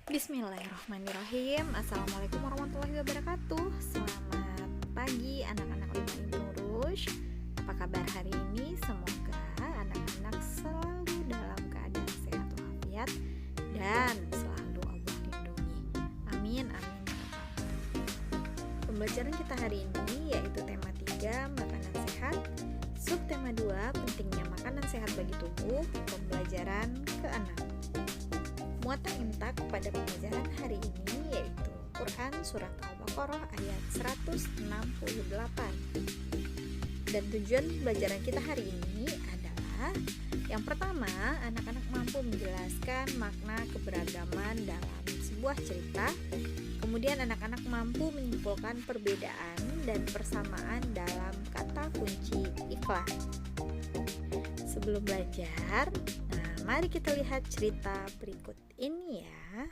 Bismillahirrahmanirrahim. Assalamualaikum warahmatullahi wabarakatuh. Selamat pagi anak-anak Lima Ibnu Rushd. Apa kabar hari ini? Semoga anak-anak selalu dalam keadaan sehat walafiat dan selalu Allah lindungi. Amin amin. Pembelajaran kita hari ini yaitu tema 3 makanan sehat, subtema 2 pentingnya makanan sehat bagi tubuh, pembelajaran ke-6. Muatan intak pada pembelajaran hari ini yaitu Quran Surat Al-Baqarah ayat 168. Dan tujuan pembelajaran kita hari ini adalah yang pertama, anak-anak mampu menjelaskan makna keberagaman dalam sebuah cerita. Kemudian anak-anak mampu menyimpulkan perbedaan dan persamaan dalam kata kunci ikhlas. Sebelum belajar, mari kita lihat cerita berikut ini ya.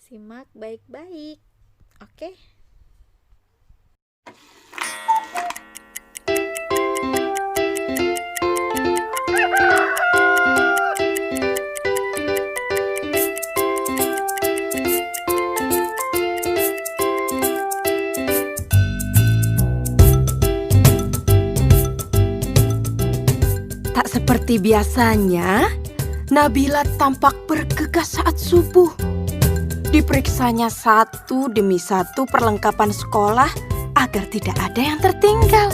Simak baik-baik. Oke? Tak seperti biasanya, Nabila tampak bergegas saat subuh. Diperiksanya satu demi satu perlengkapan sekolah agar tidak ada yang tertinggal.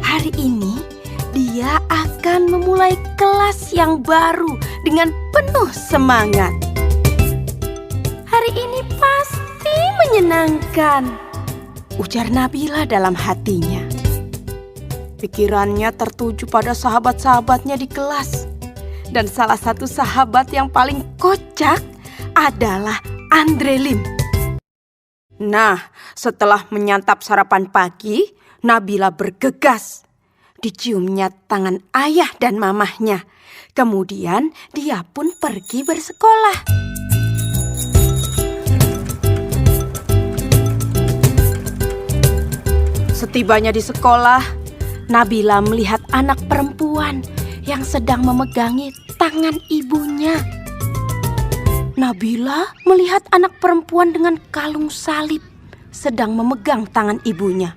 Hari ini, dia akan memulai kelas yang baru dengan penuh semangat. Hari ini pasti menyenangkan, ujar Nabila dalam hatinya. Pikirannya tertuju pada sahabat-sahabatnya di kelas. Dan salah satu sahabat yang paling kocak adalah Andre Lim. Nah, setelah menyantap sarapan pagi, Nabila bergegas. Diciumnya tangan ayah dan mamahnya. Kemudian dia pun pergi bersekolah. Setibanya di sekolah, Nabila melihat anak perempuan yang sedang memegangi tangan ibunya. Nabila melihat anak perempuan dengan kalung salib sedang memegang tangan ibunya.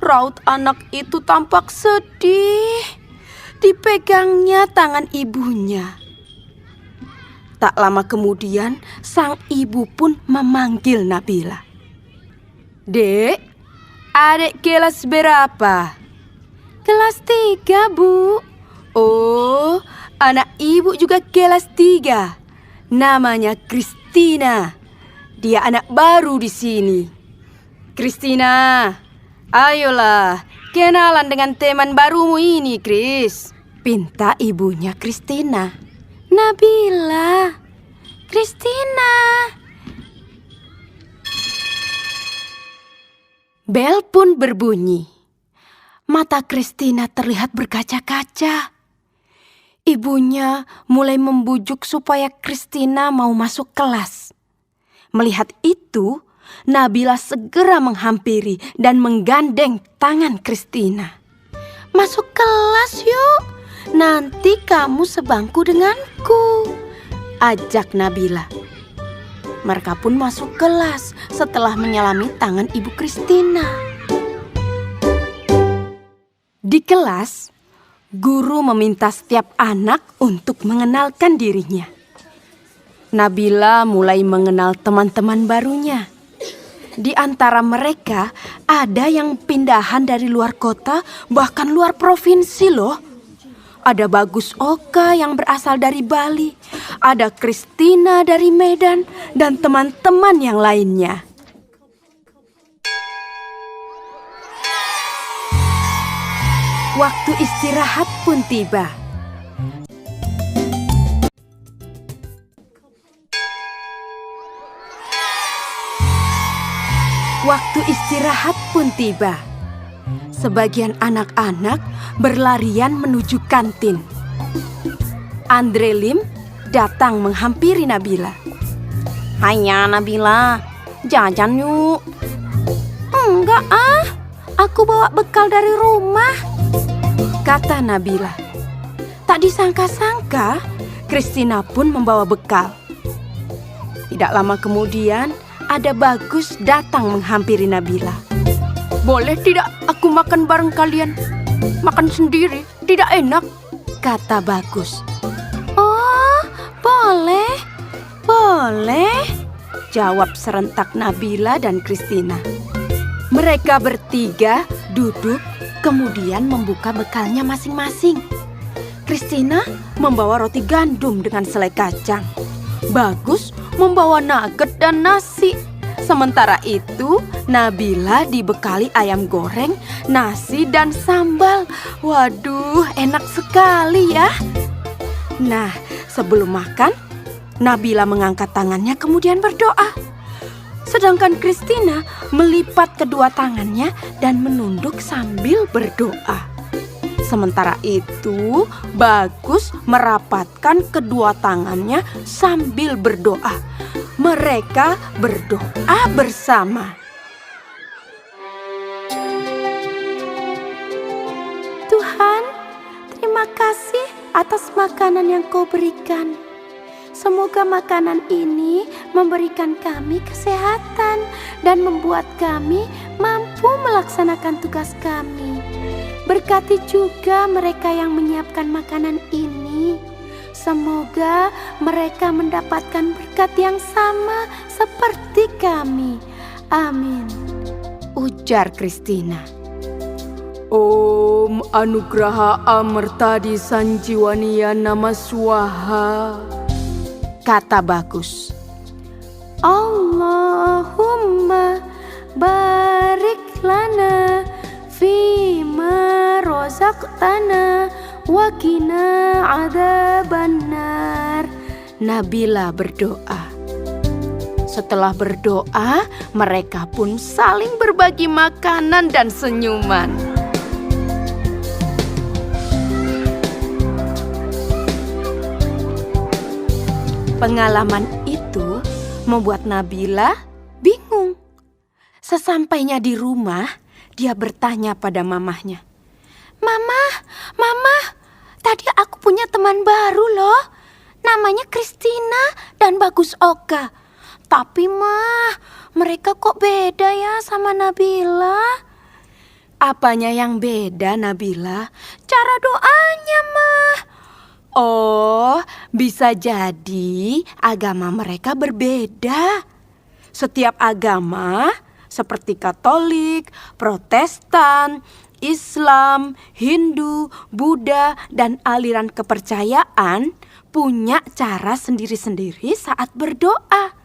Raut anak itu tampak sedih. Dipegangnya tangan ibunya. Tak lama kemudian, sang ibu pun memanggil Nabila. Dek, adik kelas berapa? Kelas 3, Bu. Oh, anak ibu juga kelas 3. Namanya Kristina. Dia anak baru di sini. Kristina, ayolah kenalan dengan teman barumu ini, Kris. Pinta ibunya Kristina. Nabila, Kristina. Bel pun berbunyi. Mata Kristina terlihat berkaca-kaca. Ibunya mulai membujuk supaya Kristina mau masuk kelas. Melihat itu, Nabila segera menghampiri dan menggandeng tangan Kristina. Masuk kelas yuk, nanti kamu sebangku denganku, ajak Nabila. Mereka pun masuk kelas setelah menyelami tangan ibu Kristina. Di kelas, guru meminta setiap anak untuk mengenalkan dirinya. Nabila mulai mengenal teman-teman barunya. Di antara mereka ada yang pindahan dari luar kota, bahkan luar provinsi loh. Ada Bagus Oka yang berasal dari Bali, ada Kristina dari Medan, dan teman-teman yang lainnya. Waktu istirahat pun tiba. Waktu istirahat pun tiba. Sebagian anak-anak berlarian menuju kantin. Andre Lim datang menghampiri Nabila. Hanya Nabila, jajan yuk. Enggak aku bawa bekal dari rumah, kata Nabila. Tak disangka-sangka, Kristina pun membawa bekal. Tidak lama kemudian, ada Bagus datang menghampiri Nabila. "Boleh tidak aku makan bareng kalian? Makan sendiri tidak enak," kata Bagus. "Oh, boleh, boleh," jawab serentak Nabila dan Christina. Mereka bertiga duduk, kemudian membuka bekalnya masing-masing. Christina membawa roti gandum dengan selai kacang. Bagus membawa nugget dan nasi. Sementara itu, Nabila dibekali ayam goreng, nasi, dan sambal. Waduh, enak sekali ya. Nah, sebelum makan, Nabila mengangkat tangannya kemudian berdoa. Sedangkan Christina melipat kedua tangannya dan menunduk sambil berdoa. Sementara itu, Bagus merapatkan kedua tangannya sambil berdoa. Mereka berdoa bersama. "Tuhan, terima kasih atas makanan yang Kau berikan. Semoga makanan ini memberikan kami kesehatan dan membuat kami mampu melaksanakan tugas kami. Berkati juga mereka yang menyiapkan makanan ini. Semoga mereka mendapatkan berkat yang sama seperti kami. Amin," ujar Christina. "Om Anugraha Amertadi Sanjiwaniya Nama Swaha," kata Bagus. "Allahumma barik lana fima rozaqtana wa qina adzabannar." Nabila berdoa. Setelah berdoa, mereka pun saling berbagi makanan dan senyuman. Pengalaman itu membuat Nabila bingung. Sesampainya di rumah, dia bertanya pada mamahnya, Mama, tadi aku punya teman baru loh. Namanya Christina dan Bagus Oka. Tapi mereka kok beda ya sama Nabila?" "Apanya yang beda, Nabila?" "Cara doanya, Mah." "Oh, bisa jadi agama mereka berbeda. Setiap agama seperti Katolik, Protestan, Islam, Hindu, Buddha, dan aliran kepercayaan punya cara sendiri-sendiri saat berdoa.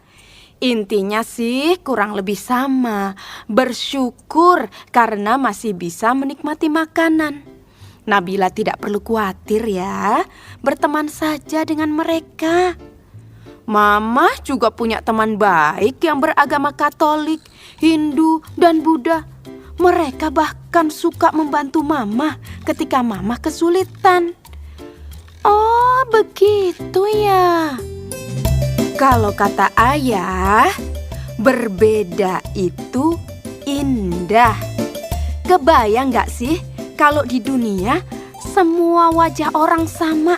Intinya sih kurang lebih sama, bersyukur karena masih bisa menikmati makanan. Nabila tidak perlu khawatir ya, berteman saja dengan mereka. Mama juga punya teman baik yang beragama Katolik, Hindu, dan Buddha. Mereka bahkan suka membantu Mama ketika Mama kesulitan. Oh, begitu ya. Kalau kata ayah, berbeda itu indah. Kebayang gak sih kalau di dunia semua wajah orang sama?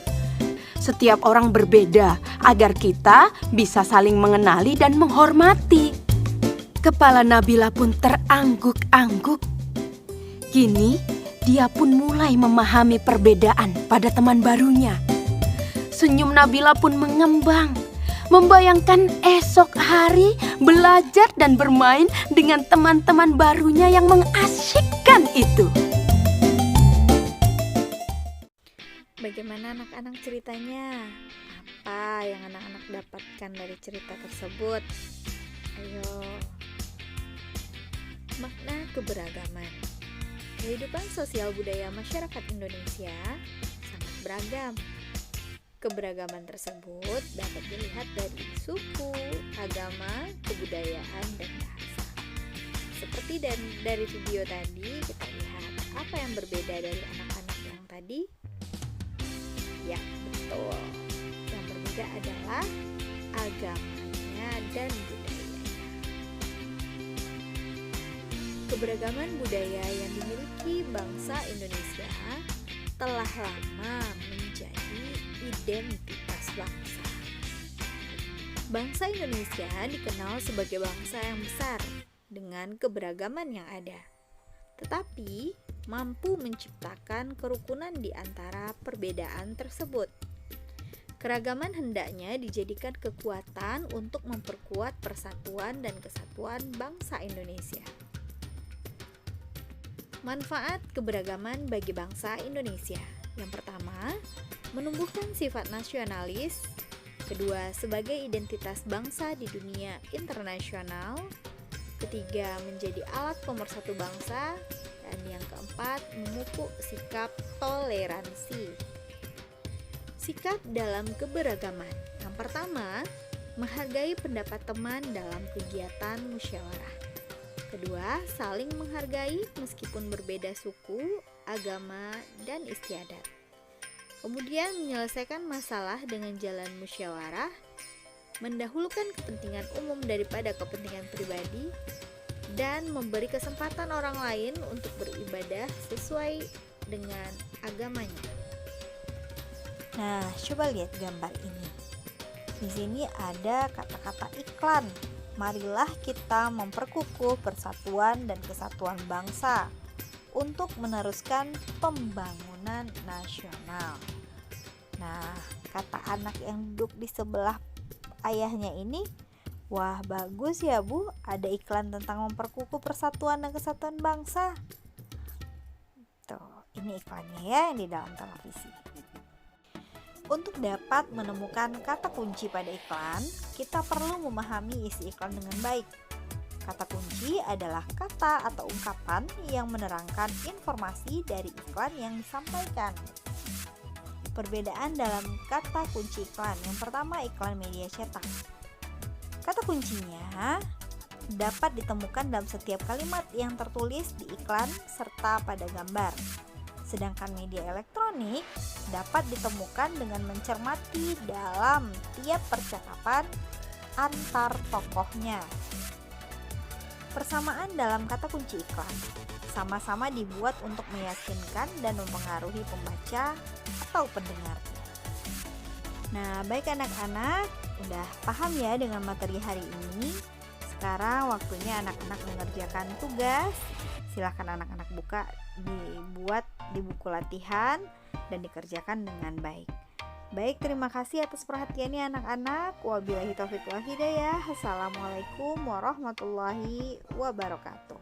Setiap orang berbeda agar kita bisa saling mengenali dan menghormati. Kepala Nabila pun terangguk-angguk. Kini dia pun mulai memahami perbedaan pada teman barunya. Senyum Nabila pun mengembang, membayangkan esok hari belajar dan bermain dengan teman-teman barunya yang mengasyikkan itu. Bagaimana anak-anak ceritanya? Apa yang anak-anak dapatkan dari cerita tersebut? Ayo. Makna keberagaman. Kehidupan sosial budaya masyarakat Indonesia sangat beragam. Keberagaman tersebut dapat dilihat dari suku, agama, kebudayaan, dan bahasa. Seperti dari video tadi, kita lihat apa yang berbeda dari anak-anak yang tadi. Ya, betul. Yang berbeda adalah agamanya dan budayanya. Keberagaman budaya yang dimiliki bangsa Indonesia telah lama menjadi identitas bangsa. Bangsa Indonesia dikenal sebagai bangsa yang besar dengan keberagaman yang ada, tetapi mampu menciptakan kerukunan di antara perbedaan tersebut. Keragaman hendaknya dijadikan kekuatan untuk memperkuat persatuan dan kesatuan bangsa Indonesia. Manfaat keberagaman bagi bangsa Indonesia. Yang pertama, menumbuhkan sifat nasionalis. Kedua, sebagai identitas bangsa di dunia internasional. Ketiga, menjadi alat pemersatu bangsa. Dan yang keempat, memupuk sikap toleransi. Sikap dalam keberagaman. Yang pertama, menghargai pendapat teman dalam kegiatan musyawarah. Kedua, saling menghargai meskipun berbeda suku, agama, dan istiadat. Kemudian menyelesaikan masalah dengan jalan musyawarah, mendahulukan kepentingan umum daripada kepentingan pribadi, dan memberi kesempatan orang lain untuk beribadah sesuai dengan agamanya. Nah, coba lihat gambar ini. Di sini ada kata-kata iklan. Marilah kita memperkukuh persatuan dan kesatuan bangsa untuk meneruskan pembangunan nasional. Nah, kata anak yang duduk di sebelah ayahnya ini, wah bagus ya Bu, ada iklan tentang memperkukuh persatuan dan kesatuan bangsa. Tuh, ini iklannya ya yang di dalam televisi. Untuk dapat menemukan kata kunci pada iklan, kita perlu memahami isi iklan dengan baik. Kata kunci adalah kata atau ungkapan yang menerangkan informasi dari iklan yang disampaikan. Perbedaan dalam kata kunci iklan. Yang pertama, iklan media cetak. Kata kuncinya dapat ditemukan dalam setiap kalimat yang tertulis di iklan serta pada gambar. Sedangkan media elektronik dapat ditemukan dengan mencermati dalam tiap percakapan antar tokohnya. Persamaan dalam kata kunci iklan sama-sama dibuat untuk meyakinkan dan mempengaruhi pembaca atau pendengarnya. Nah, baik anak-anak, udah paham ya dengan materi hari ini? Sekarang waktunya anak-anak mengerjakan tugas. Silahkan anak-anak dibuat di buku latihan dan dikerjakan dengan baik. Baik, terima kasih atas perhatiannya anak-anak. Wabillahi taufiq wal hidayah. Assalamualaikum warahmatullahi wabarakatuh.